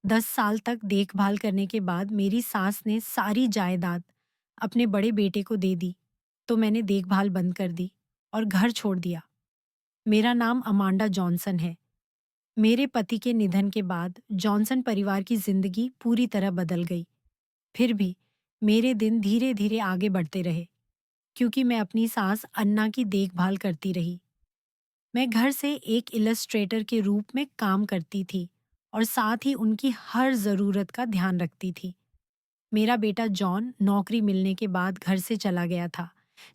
10 साल तक देखभाल करने के बाद मेरी सास ने सारी जायदाद अपने बड़े बेटे को दे दी, तो मैंने देखभाल बंद कर दी और घर छोड़ दिया। मेरा नाम अमांडा जॉनसन है। मेरे पति के निधन के बाद जॉनसन परिवार की जिंदगी पूरी तरह बदल गई। फिर भी मेरे दिन धीरे धीरे आगे बढ़ते रहे, क्योंकि मैं अपनी सास अन्ना की देखभाल करती रही। मैं घर से एक इलस्ट्रेटर के रूप में काम करती थी और साथ ही उनकी हर ज़रूरत का ध्यान रखती थी। मेरा बेटा जॉन नौकरी मिलने के बाद घर से चला गया था,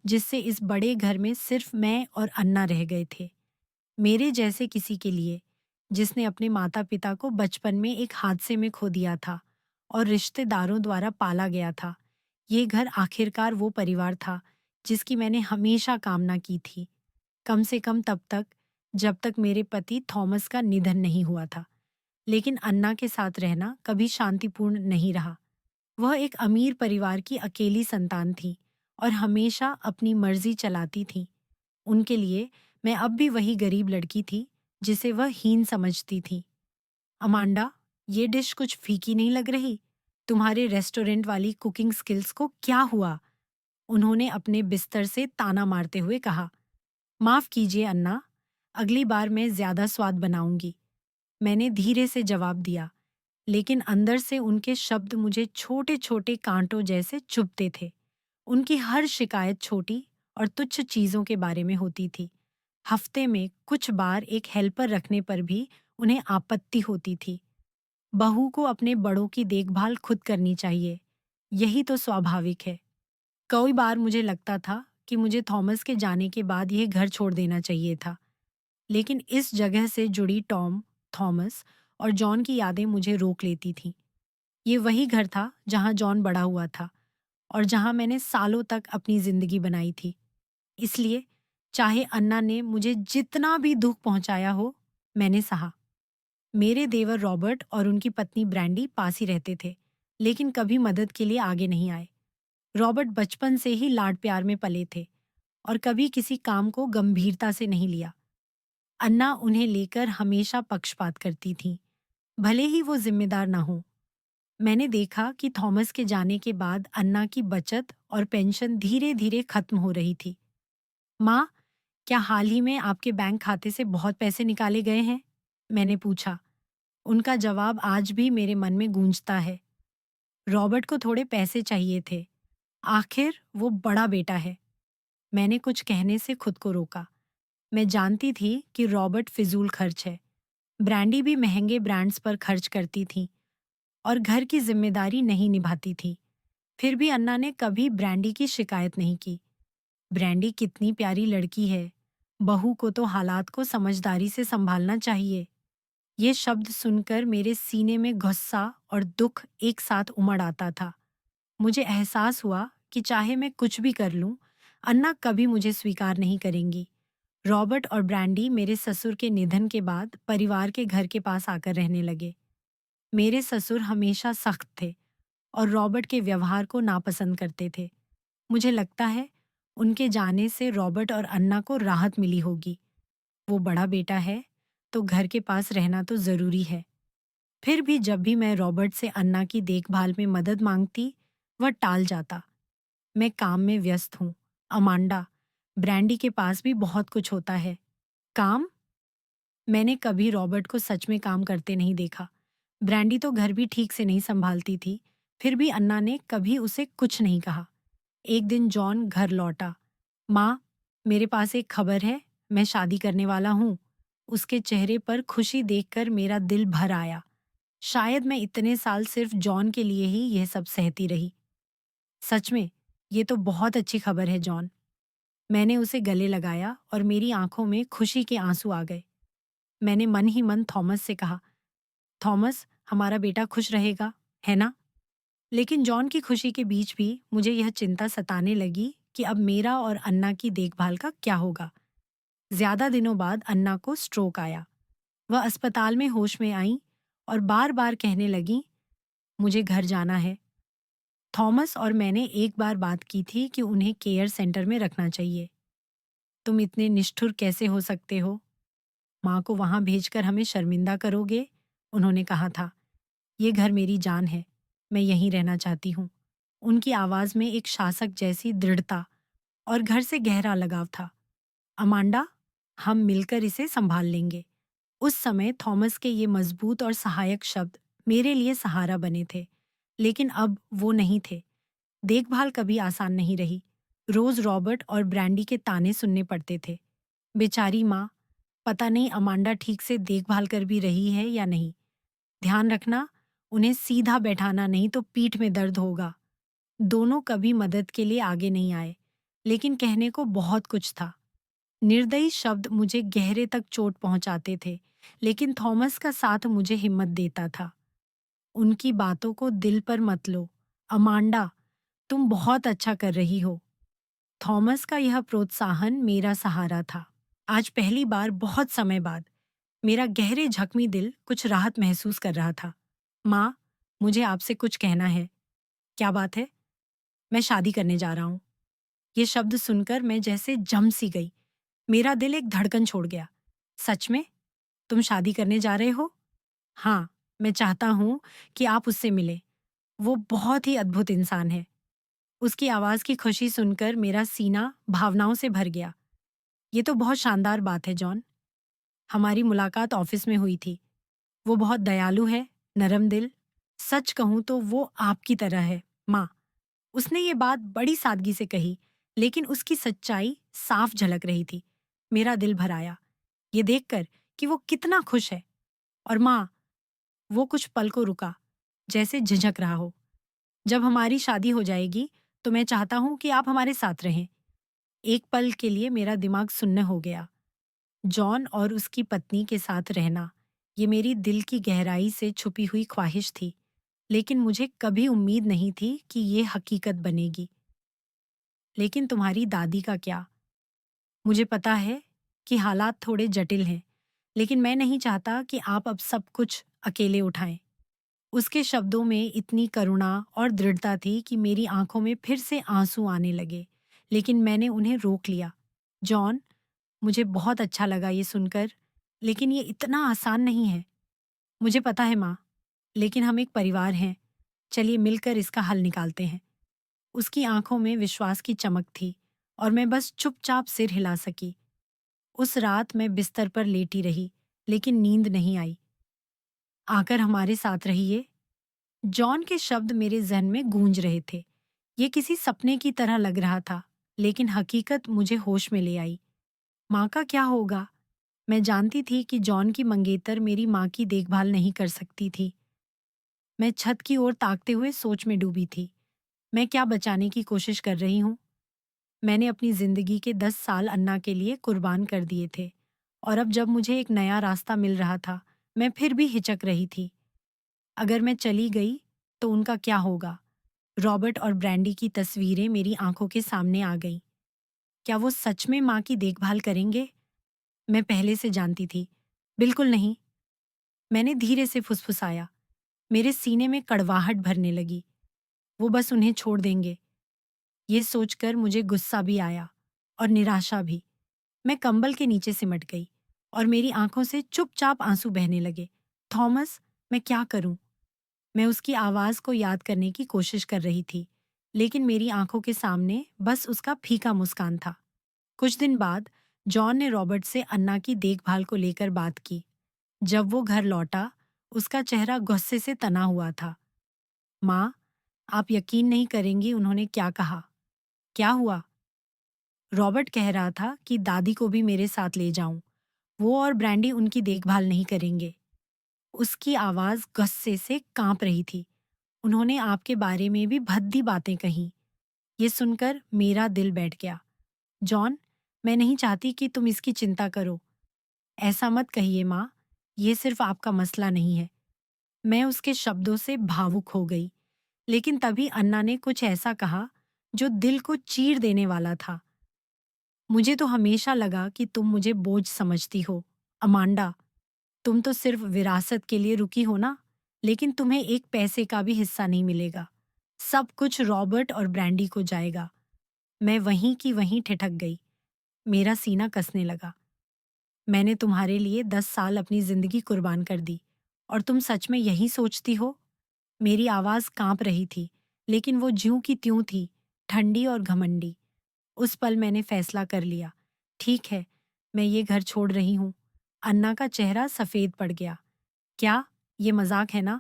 जिससे इस बड़े घर में सिर्फ मैं और अन्ना रह गए थे। मेरे जैसे किसी के लिए, जिसने अपने माता पिता को बचपन में एक हादसे में खो दिया था और रिश्तेदारों द्वारा पाला गया था, ये घर आखिरकार वो परिवार था जिसकी मैंने हमेशा कामना की थी। कम से कम तब तक, जब तक मेरे पति थॉमस का निधन नहीं हुआ था। लेकिन अन्ना के साथ रहना कभी शांतिपूर्ण नहीं रहा। वह एक अमीर परिवार की अकेली संतान थी और हमेशा अपनी मर्जी चलाती थी। उनके लिए मैं अब भी वही गरीब लड़की थी जिसे वह हीन समझती थी। अमांडा, ये डिश कुछ फीकी नहीं लग रही? तुम्हारे रेस्टोरेंट वाली कुकिंग स्किल्स को क्या हुआ? उन्होंने अपने बिस्तर से ताना मारते हुए कहा। माफ कीजिए अन्ना, अगली बार मैं ज्यादा स्वाद बनाऊंगी, मैंने धीरे से जवाब दिया। लेकिन अंदर से उनके शब्द मुझे छोटे छोटे कांटों जैसे चुभते थे। उनकी हर शिकायत छोटी और तुच्छ चीजों के बारे में होती थी। हफ्ते में कुछ बार एक हेल्पर रखने पर भी उन्हें आपत्ति होती थी। बहू को अपने बड़ों की देखभाल खुद करनी चाहिए, यही तो स्वाभाविक है। कई बार मुझे लगता था कि मुझे थॉमस के जाने के बाद यह घर छोड़ देना चाहिए था। लेकिन इस जगह से जुड़ी टॉम, थॉमस और जॉन की यादें मुझे रोक लेती थीं। ये वही घर था जहां जॉन बड़ा हुआ था और जहां मैंने सालों तक अपनी जिंदगी बनाई थी। इसलिए चाहे अन्ना ने मुझे जितना भी दुख पहुंचाया हो, मैंने सहा। मेरे देवर रॉबर्ट और उनकी पत्नी ब्रैंडी पास ही रहते थे, लेकिन कभी मदद के लिए आगे नहीं आए। रॉबर्ट बचपन से ही लाड प्यार में पले थे और कभी किसी काम को गंभीरता से नहीं लिया। अन्ना उन्हें लेकर हमेशा पक्षपात करती थीं, भले ही वो जिम्मेदार ना हो। मैंने देखा कि थॉमस के जाने के बाद अन्ना की बचत और पेंशन धीरे धीरे खत्म हो रही थी। माँ, क्या हाल ही में आपके बैंक खाते से बहुत पैसे निकाले गए हैं? मैंने पूछा। उनका जवाब आज भी मेरे मन में गूंजता है। रॉबर्ट को थोड़े पैसे चाहिए थे। आखिर वो बड़ा बेटा है। मैंने कुछ कहने से खुद को रोका। मैं जानती थी कि रॉबर्ट फिजूल खर्च है। ब्रांडी भी महंगे ब्रांड्स पर खर्च करती थी और घर की जिम्मेदारी नहीं निभाती थी। फिर भी अन्ना ने कभी ब्रांडी की शिकायत नहीं की। ब्रांडी कितनी प्यारी लड़की है। बहू को तो हालात को समझदारी से संभालना चाहिए। ये शब्द सुनकर मेरे सीने में गुस्सा और दुख एक साथ उमड़ आता था। मुझे एहसास हुआ कि चाहे मैं कुछ भी कर लूं, अन्ना कभी मुझे स्वीकार नहीं करेंगी। रॉबर्ट और ब्रैंडी मेरे ससुर के निधन के बाद परिवार के घर के पास आकर रहने लगे। मेरे ससुर हमेशा सख्त थे और रॉबर्ट के व्यवहार को नापसंद करते थे। मुझे लगता है उनके जाने से रॉबर्ट और अन्ना को राहत मिली होगी। वो बड़ा बेटा है, तो घर के पास रहना तो जरूरी है। फिर भी जब भी मैं रॉबर्ट से अन्ना की देखभाल में मदद मांगती, वह टाल जाता। मैं काम में व्यस्त हूँ। अमांडा, ब्रैंडी के पास भी बहुत कुछ होता है। काम? मैंने कभी रॉबर्ट को सच में काम करते नहीं देखा। ब्रैंडी तो घर भी ठीक से नहीं संभालती थी, फिर भी अन्ना ने कभी उसे कुछ नहीं कहा। एक दिन जॉन घर लौटा। माँ, मेरे पास एक खबर है, मैं शादी करने वाला हूँ। उसके चेहरे पर खुशी देखकर मेरा दिल भर आया। शायद मैं इतने साल सिर्फ जॉन के लिए ही यह सब सहती रही। सच में, ये तो बहुत अच्छी खबर है जॉन। मैंने उसे गले लगाया और मेरी आंखों में खुशी के आंसू आ गए। मैंने मन ही मन थॉमस से कहा, थॉमस, हमारा बेटा खुश रहेगा, है ना? लेकिन जॉन की खुशी के बीच भी मुझे यह चिंता सताने लगी कि अब मेरा और अन्ना की देखभाल का क्या होगा। ज्यादा दिनों बाद अन्ना को स्ट्रोक आया। वह अस्पताल में होश में आई और बार बार कहने लगी, मुझे घर जाना है। थॉमस और मैंने एक बार बात की थी कि उन्हें केयर सेंटर में रखना चाहिए। तुम इतने निष्ठुर कैसे हो सकते हो? माँ को वहां भेजकर हमें शर्मिंदा करोगे? उन्होंने कहा था। ये घर मेरी जान है, मैं यहीं रहना चाहती हूँ। उनकी आवाज़ में एक शासक जैसी दृढ़ता और घर से गहरा लगाव था। अमांडा, हम मिलकर इसे संभाल लेंगे। उस समय थॉमस के ये मजबूत और सहायक शब्द मेरे लिए सहारा बने थे, लेकिन अब वो नहीं थे। देखभाल कभी आसान नहीं रही। रोज रॉबर्ट और ब्रैंडी के ताने सुनने पड़ते थे। बेचारी माँ, पता नहीं अमांडा ठीक से देखभाल कर भी रही है या नहीं। ध्यान रखना, उन्हें सीधा बैठाना, नहीं तो पीठ में दर्द होगा। दोनों कभी मदद के लिए आगे नहीं आए, लेकिन कहने को बहुत कुछ था। निर्दयी शब्द मुझे गहरे तक चोट पहुंचाते थे, लेकिन थॉमस का साथ मुझे हिम्मत देता था। उनकी बातों को दिल पर मत लो। अमांडा, तुम बहुत अच्छा कर रही हो। थॉमस का यह प्रोत्साहन मेरा सहारा था। आज पहली बार बहुत समय बाद मेरा गहरे जख्मी दिल कुछ राहत महसूस कर रहा था। माँ, मुझे आपसे कुछ कहना है। क्या बात है? मैं शादी करने जा रहा हूँ। ये शब्द सुनकर मैं जैसे जम सी गई। मेरा दिल एक धड़कन छोड़ गया। सच में? तुम शादी करने जा रहे हो? हाँ, मैं चाहता हूँ कि आप उससे मिलें। वो बहुत ही अद्भुत इंसान है। उसकी आवाज़ की खुशी सुनकर मेरा सीना भावनाओं से भर गया। ये तो बहुत शानदार बात है, जॉन। हमारी मुलाकात ऑफिस में हुई थी। वो बहुत दयालु है, नरम दिल। सच कहूँ तो वो आपकी तरह है, माँ। उसने ये बात बड़ी सादगी से कही, लेकिन उसकी सच्चाई साफ झलक रही थी। मेरा दिल भर आया, ये देखकर कि वो कितना खुश है। और माँ, वो कुछ पल को रुका, जैसे झिझक रहा हो। जब हमारी शादी हो जाएगी, तो मैं चाहता हूँ कि आप हमारे साथ रहें। एक पल के लिए मेरा दिमाग सुन्न हो गया। जॉन और उसकी पत्नी के साथ रहना, ये मेरी दिल की गहराई से छुपी हुई ख्वाहिश थी, लेकिन मुझे कभी उम्मीद नहीं थी कि ये हकीकत बनेगी। लेकिन तुम्हारी दादी का क्या? मुझे पता है कि हालात थोड़े जटिल हैं, लेकिन मैं नहीं चाहता कि आप अब सब कुछ अकेले उठाएं। उसके शब्दों में इतनी करुणा और दृढ़ता थी कि मेरी आंखों में फिर से आंसू आने लगे, लेकिन मैंने उन्हें रोक लिया। जॉन, मुझे बहुत अच्छा लगा ये सुनकर, लेकिन ये इतना आसान नहीं है। मुझे पता है माँ, लेकिन हम एक परिवार हैं। चलिए मिलकर इसका हल निकालते हैं। उसकी आंखों में विश्वास की चमक थी और मैं बस चुपचाप सिर हिला सकी। उस रात मैं बिस्तर पर लेटी रही, लेकिन नींद नहीं आई। आकर हमारे साथ रहिए। जॉन के शब्द मेरे जहन में गूंज रहे थे। ये किसी सपने की तरह लग रहा था, लेकिन हकीकत मुझे होश में ले आई। माँ का क्या होगा? मैं जानती थी कि जॉन की मंगेतर मेरी माँ की देखभाल नहीं कर सकती थी। मैं छत की ओर ताकते हुए सोच में डूबी थी। मैं क्या बचाने की कोशिश कर रही हूँ? मैंने अपनी जिंदगी के 10 साल अन्ना के लिए कुर्बान कर दिए थे, और अब जब मुझे एक नया रास्ता मिल रहा था, मैं फिर भी हिचक रही थी। अगर मैं चली गई तो उनका क्या होगा? रॉबर्ट और ब्रैंडी की तस्वीरें मेरी आंखों के सामने आ गईं। क्या वो सच में माँ की देखभाल करेंगे? मैं पहले से जानती थी। बिल्कुल नहीं। मैंने धीरे से फुसफुसाया। मेरे सीने में कड़वाहट भरने लगी। वो बस उन्हें छोड़ देंगे। ये सोचकर मुझे गुस्सा भी आया और निराशा भी। मैं कंबल के नीचे सिमट गई और मेरी आंखों से चुपचाप आंसू बहने लगे। थॉमस, मैं क्या करूं? मैं उसकी आवाज को याद करने की कोशिश कर रही थी, लेकिन मेरी आंखों के सामने बस उसका फीका मुस्कान था। कुछ दिन बाद जॉन ने रॉबर्ट से अन्ना की देखभाल को लेकर बात की। जब वो घर लौटा, उसका चेहरा गुस्से से तना हुआ था। माँ, आप यकीन नहीं करेंगी उन्होंने क्या कहा। क्या हुआ? रॉबर्ट कह रहा था कि दादी को भी मेरे साथ ले जाऊं। वो और ब्रैंडी उनकी देखभाल नहीं करेंगे। उसकी आवाज गुस्से से कांप रही थी। उन्होंने आपके बारे में भी भद्दी बातें कही। ये सुनकर मेरा दिल बैठ गया। जॉन, मैं नहीं चाहती कि तुम इसकी चिंता करो। ऐसा मत कहिए माँ, ये सिर्फ आपका मसला नहीं है। मैं उसके शब्दों से भावुक हो गई, लेकिन तभी अन्ना ने कुछ ऐसा कहा जो दिल को चीर देने वाला था। मुझे तो हमेशा लगा कि तुम मुझे बोझ समझती हो, अमांडा। तुम तो सिर्फ विरासत के लिए रुकी हो ना, लेकिन तुम्हें एक पैसे का भी हिस्सा नहीं मिलेगा। सब कुछ रॉबर्ट और ब्रैंडी को जाएगा। मैं वहीं की वहीं ठिठक गई। मेरा सीना कसने लगा। मैंने तुम्हारे लिए 10 साल अपनी जिंदगी कुर्बान कर दी, और तुम सच में यही सोचती हो मेरी आवाज़ काँप रही थी, लेकिन वो ज्यों की त्यों थी, ठंडी और घमंडी। उस पल मैंने फैसला कर लिया, ठीक है, मैं ये घर छोड़ रही हूँ। अन्ना का चेहरा सफ़ेद पड़ गया। क्या? ये मज़ाक है ना?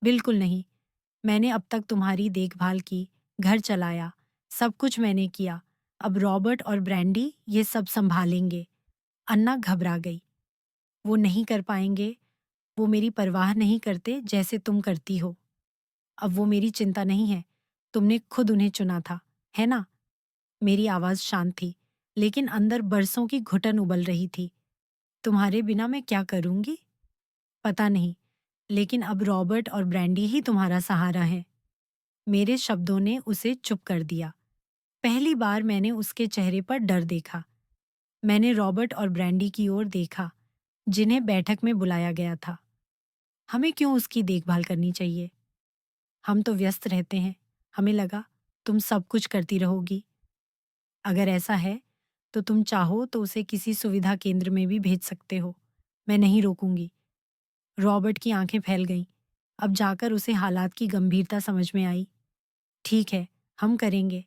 बिल्कुल नहीं। मैंने अब तक तुम्हारी देखभाल की, घर चलाया, सब कुछ मैंने किया। अब रॉबर्ट और ब्रैंडी ये सब सँभालेंगे। अन्ना घबरा गई। वो नहीं कर पाएंगे, वो मेरी परवाह नहीं करते जैसे तुम करती हो। अब वो मेरी चिंता नहीं है, तुमने खुद उन्हें चुना था, है ना? मेरी आवाज़ शांत थी, लेकिन अंदर बरसों की घुटन उबल रही थी। तुम्हारे बिना मैं क्या करूँगी? पता नहीं, लेकिन अब रॉबर्ट और ब्रैंडी ही तुम्हारा सहारा हैं। मेरे शब्दों ने उसे चुप कर दिया। पहली बार मैंने उसके चेहरे पर डर देखा। मैंने रॉबर्ट और ब्रैंडी की ओर देखा, जिन्हें बैठक में बुलाया गया था। हमें क्यों उसकी देखभाल करनी चाहिए? हम तो व्यस्त रहते हैं। हमें लगा तुम सब कुछ करती रहोगी। अगर ऐसा है, तो तुम चाहो तो उसे किसी सुविधा केंद्र में भी भेज सकते हो। मैं नहीं रोकूंगी। रॉबर्ट की आंखें फैल गईं। अब जाकर उसे हालात की गंभीरता समझ में आई। ठीक है, हम करेंगे,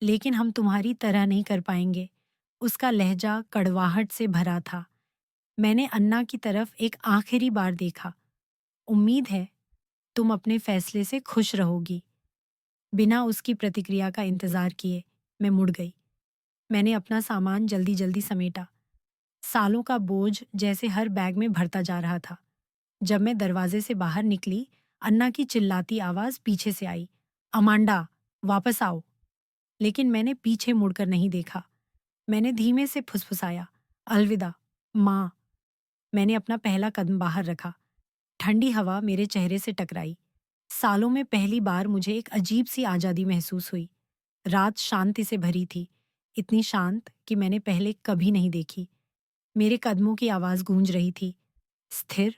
लेकिन हम तुम्हारी तरह नहीं कर पाएंगे। उसका लहजा कड़वाहट से भरा था। मैंने अन्ना की तरफ एक आखिरी बार देखा। उम्मीद है तुम अपने फैसले से खुश रहोगी। बिना उसकी प्रतिक्रिया का इंतजार किए मैं मुड़ गई। मैंने अपना सामान जल्दी जल्दी समेटा। सालों का बोझ जैसे हर बैग में भरता जा रहा था। जब मैं दरवाजे से बाहर निकली, अन्ना की चिल्लाती आवाज पीछे से आई, अमांडा, वापस आओ। लेकिन मैंने पीछे मुड़कर नहीं देखा। मैंने धीमे से फुसफुसाया, अलविदा, माँ। मैंने अपना पहला कदम बाहर रखा। ठंडी हवा मेरे चेहरे से टकराई। सालों में पहली बार मुझे एक अजीब सी आज़ादी महसूस हुई। रात शांति से भरी थी, इतनी शांत कि मैंने पहले कभी नहीं देखी। मेरे कदमों की आवाज़ गूंज रही थी, स्थिर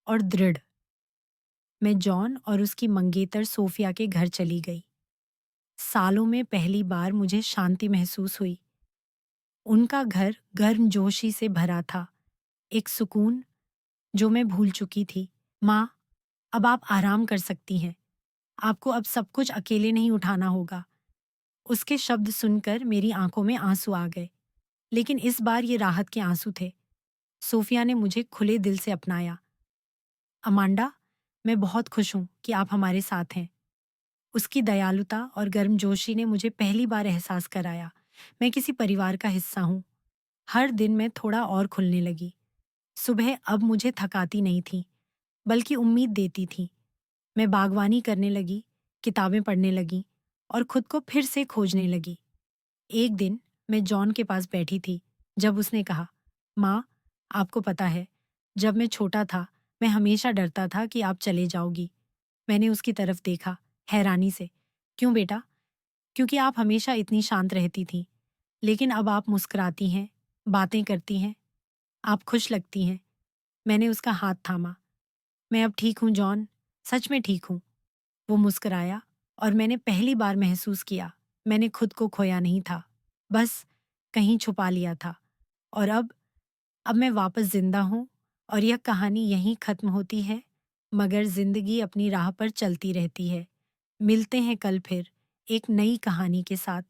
और दृढ़। मैं जॉन और उसकी मंगेतर सोफिया के घर चली गई। सालों में पहली बार मुझे शांति महसूस हुई। उनका घर गर्मजोशी से भरा था, एक सुकून जो मैं भूल चुकी थी। माँ, अब आप आराम कर सकती हैं। आपको अब सब कुछ अकेले नहीं उठाना होगा। उसके शब्द सुनकर मेरी आंखों में आंसू आ गए, लेकिन इस बार ये राहत के आंसू थे। सोफिया ने मुझे खुले दिल से अपनाया। अमांडा, मैं बहुत खुश हूँ कि आप हमारे साथ हैं। उसकी दयालुता और गर्मजोशी ने मुझे पहली बार एहसास कराया, मैं किसी परिवार का हिस्सा हूँ। हर दिन मैं थोड़ा और खुलने लगी। सुबह अब मुझे थकाती नहीं थी, बल्कि उम्मीद देती थी। मैं बागवानी करने लगी, किताबें पढ़ने लगी और खुद को फिर से खोजने लगी। एक दिन मैं जॉन के पास बैठी थी, जब उसने कहा, माँ, आपको पता है, जब मैं छोटा था, मैं हमेशा डरता था कि आप चले जाओगी। मैंने उसकी तरफ देखा, हैरानी से। क्यों बेटा? क्योंकि आप हमेशा इतनी शांत रहती थीं, लेकिन अब आप मुस्कुराती हैं, बातें करती हैं, आप खुश लगती हैं। मैंने उसका हाथ थामा। मैं अब ठीक हूँ जॉन, सच में ठीक हूँ। वो मुस्कुराया और मैंने पहली बार महसूस किया, मैंने खुद को खोया नहीं था, बस कहीं छुपा लिया था। और अब मैं वापस जिंदा हूँ और यह कहानी यहीं खत्म होती है, मगर जिंदगी अपनी राह पर चलती रहती है। मिलते हैं कल फिर, एक नई कहानी के साथ।